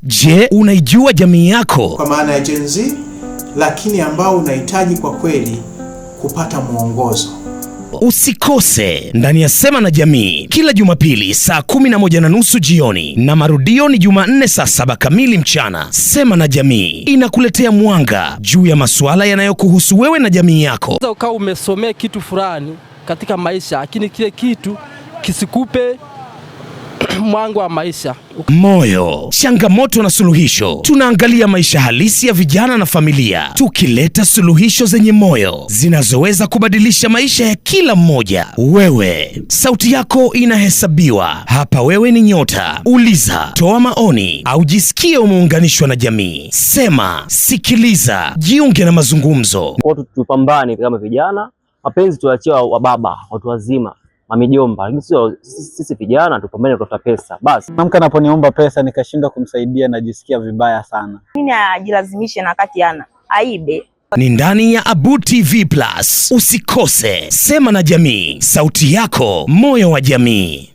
Je, unaijua jamii yako? Kwa maana ya Gen Z, lakini ambao unahitaji kwa kweli kupata mwongozo. Usikose ndani ya Sema na Jamii kila Jumapili saa 11:30 jioni na marudio ni Jumanne saa 7 kamili mchana. Sema na Jamii inakuletea mwanga juu ya masuala yanayokuhusu wewe na jamii yako. Unaweza ukawa umesomea kitu fulani katika maisha, lakini kile kitu kisikupe mwanga wa maisha. Moyo, changamoto na suluhisho. Tunaangalia maisha halisi ya vijana na familia, tukileta suluhisho zenye moyo zinazoweza kubadilisha maisha ya kila mmoja. Wewe, sauti yako inahesabiwa hapa. Wewe ni nyota. Uliza, toa maoni au jisikie umeunganishwa na jamii. Sema, sikiliza, jiunge na mazungumzo. Watu tupambane kama vijana, mapenzi tuachie wa baba, watu wazima, mamijomba, lakini sisi vijana tupambane kutafuta pesa. Basi mke anaponiomba pesa nikashindwa kumsaidia, najisikia vibaya sana. Mimi ajilazimishe na kati yana aibe. Ni ndani ya Abu TV Plus. Usikose Sema na Jamii, sauti yako, moyo wa jamii.